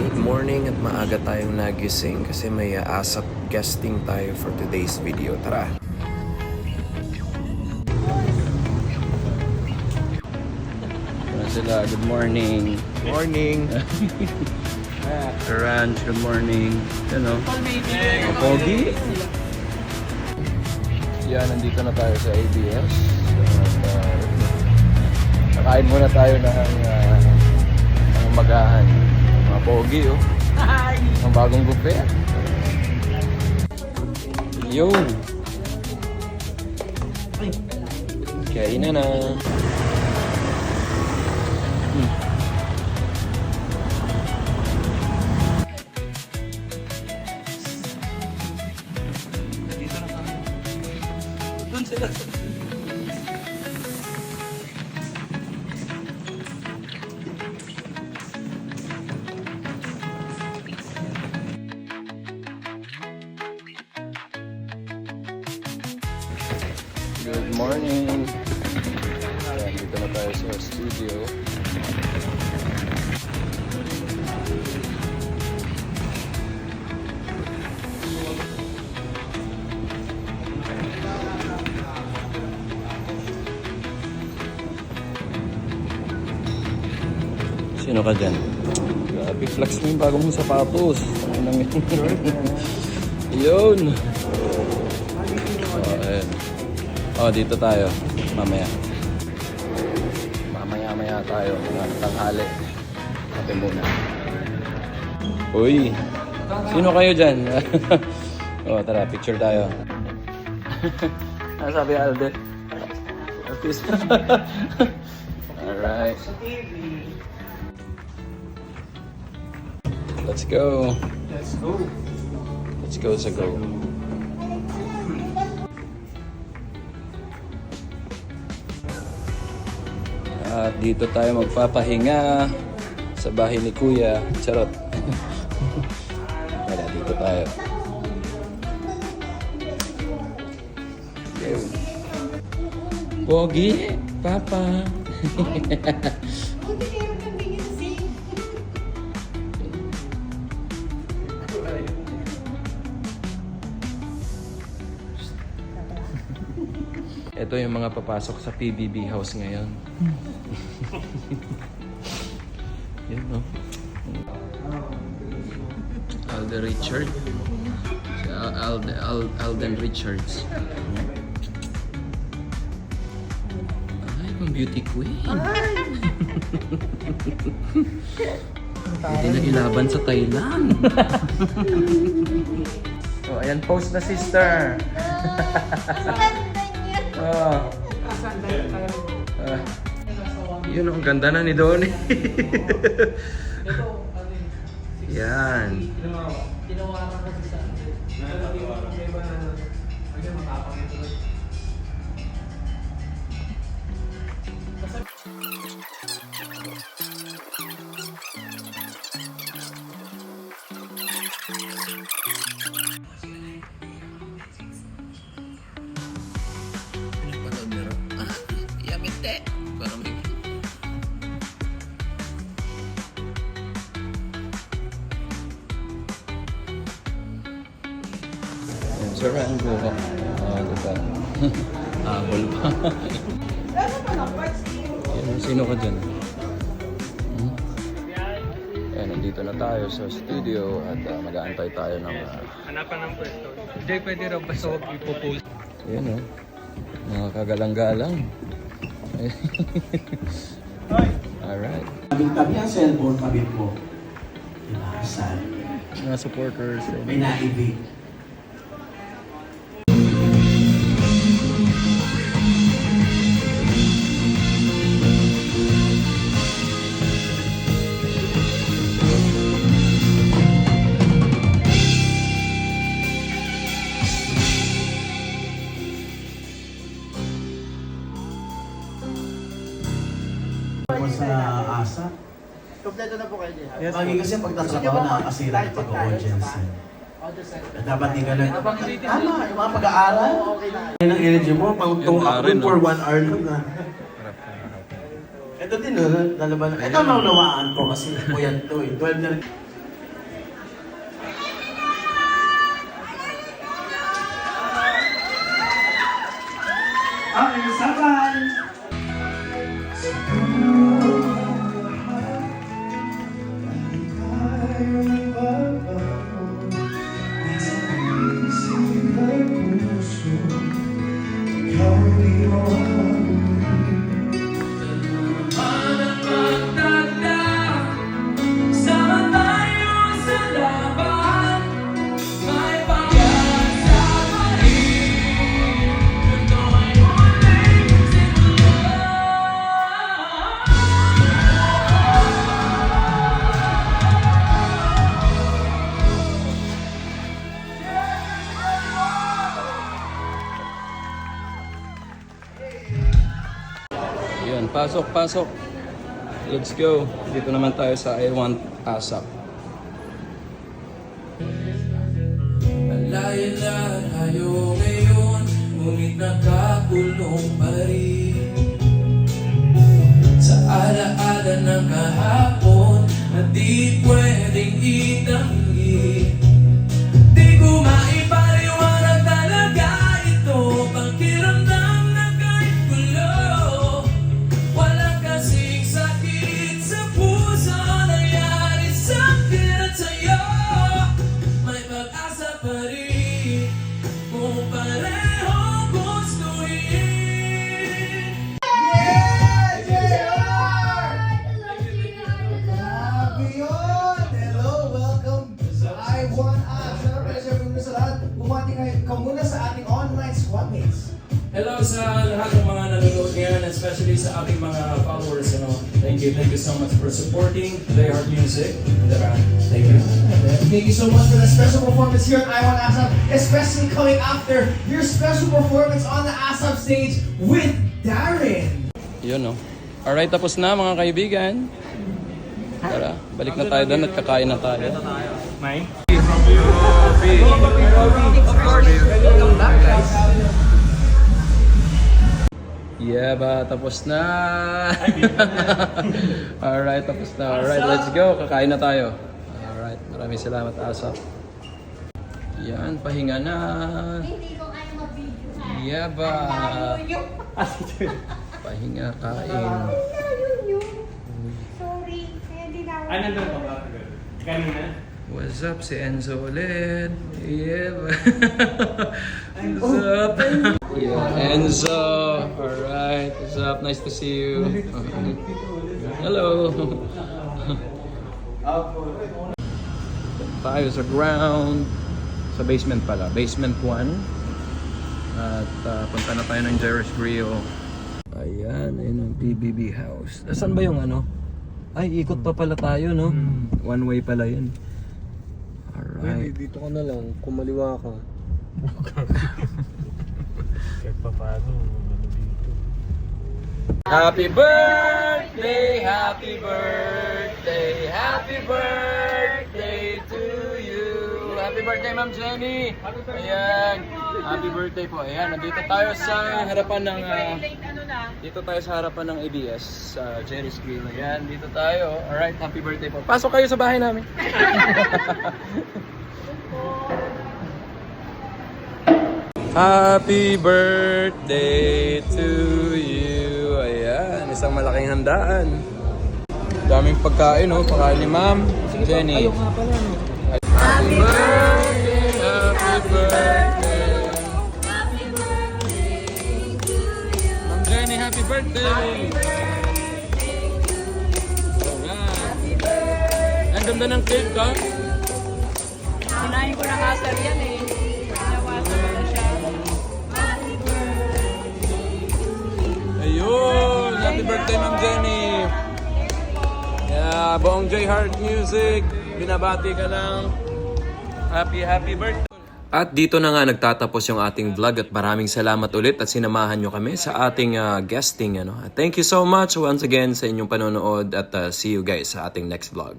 Good morning at maaga tayong nagising kasi may ASAP guesting tayo for today's video. Tara! Sila, good morning. Morning! Ranch, good morning. Ano? Mga pogi. Yan, nandito na tayo sa ABS. Nakain muna tayo ng magahan. Mga pogi, oh. Ang bagong buffet. Yun. Kainan na. Good morning. Ayan, dito na tayo sa studio. Sino ka dyan? Grabe, flex mo yung bagong mong sapatos. Yun. Oh, dito tayo. Mamaya. Mamaya tayo. Tanghali. Kape muna. Uy! Sino kayo dyan? Oh, tara, picture tayo. Ano sabi Alden? Artist. Alright. Let's go. Let's go. Let's go sa go. At dito tayo magpapahinga sa bahay ni Kuya. Charot. Wala, dito tayo. Pogi, Papa. Ito yung mga papasok sa PBB house ngayon. Yan, no? Alden Richard. Si Alden Richards. Ay, pang beauty queen. Pwede na ilaban sa Thailand. Oh, ayan, post na sister. Oh. Yun, ang ganda na ni Donnie. Yan. Tinawaran kasi sa Sir, ang buka. Diba? Habol pa. Sino ka dyan? Ayan, nandito na tayo sa studio at mag-aantay tayo ng... hanapan ng pwesto. Jay, pwede raw basta huwag ipopost. Ayan, oh. Mga kagalang-galang. Alright. Tabi ang cellphone, tabi po. Inakasal. Mga supporters. May naibig. Sa ASA. Kompleto na po kayo din. Yes, kasi pagtatrabaho nakakasira yung pag-audience. Dapat di ka lang. Tama, yung mga pag-aaral. Yan ang energy mo, pang 2 hours for 1 hour lang na. Ito din, lalaban. Ito ang naunawaan ko kasi puyat to eh. 12 na Okay, usapan! Yun, pasok, pasok. Let's go. Dito naman tayo sa I Want ASAP. Malayo na tayo ngayon, ngunit nakakulong pa rin sa alaala ng kahapon na di pwedeng itanggi. Di ko maipaliwanag talaga ito, pakiramdam na kahit gulo. Wala kasing sakit sa puso nangyari sa'kin at sa'yo. May pag-asa pa rin kung parehong gustuhin. Hello, welcome sa I Want Us. Siyempre muna sa lahat, bumati ka muna sa ating online squadmates. Hello sa lahat ng mga nanonood ngayon, especially sa ating mga followers. Thank you so much for supporting Play Art Music. Thank you. Thank you so much for the special performance here at I Want ASAP, especially coming after your special performance on the ASAP stage with Darren. Yun, no? Alright, tapos na mga kaibigan. Tara, balik na tayo doon at kakain na tayo. Yeah ba, tapos na. Alright, tapos na. Alright, let's go. Kakain na tayo. Alright, maraming salamat ASAP. Yan, pahinga na. Hindi ko kaya mag-video. Yeah ba. Layo nyo. Pahinga, kain. Layo nyo. Sorry. Kaya di na ako. Nandun ka ba? Kanina? What's up, si Enzo ulit. Yeah ba. What's up? Yeah, Enzo. Alright, what's up? Nice to see you. Hello. Tayo sa ground. Sa basement pala. Basement 1. At punta na tayo ng Jerry's Grill. Ayan, ayun ang PBB house. Saan ba yung ano? Ay, ikot pa pala tayo, no? One way pala yun. Alright. Dito ka na lang, kumaliwa ka. Kahit pa paano, ano dito. Happy birthday, happy birthday, happy birthday to you. Happy birthday, Ma'am Jenny. Ayan, happy birthday po. Ayan, nandito tayo sa harapan ng dito tayo sa harapan ng ABS sa Jerry's Grill. Ayan, dito tayo. Alright, happy birthday po. Pasok kayo sa bahay namin. Happy birthday to you. Ayan, isang malaking handaan. Daming pagkain, oh. Pagkain ni Ma'am Jenny. Happy birthday, happy birthday. Happy birthday to you. Ma'am Jenny, happy birthday. Happy birthday to you. Alright. Happy birthday. Ang ganda ng cake, ha? Unahin ko na nga sir yan eh. Nawasan ko na siya. Happy birthday to you. Ayun! Happy birthday, Ma'am Jenny! Yeah, buong J Heart Music, binabati ka lang. Happy birthday! At dito na nga nagtatapos yung ating vlog at maraming salamat ulit at sinamahan nyo kami sa ating guesting. Thank you so much once again sa inyong panonood at see you guys sa ating next vlog.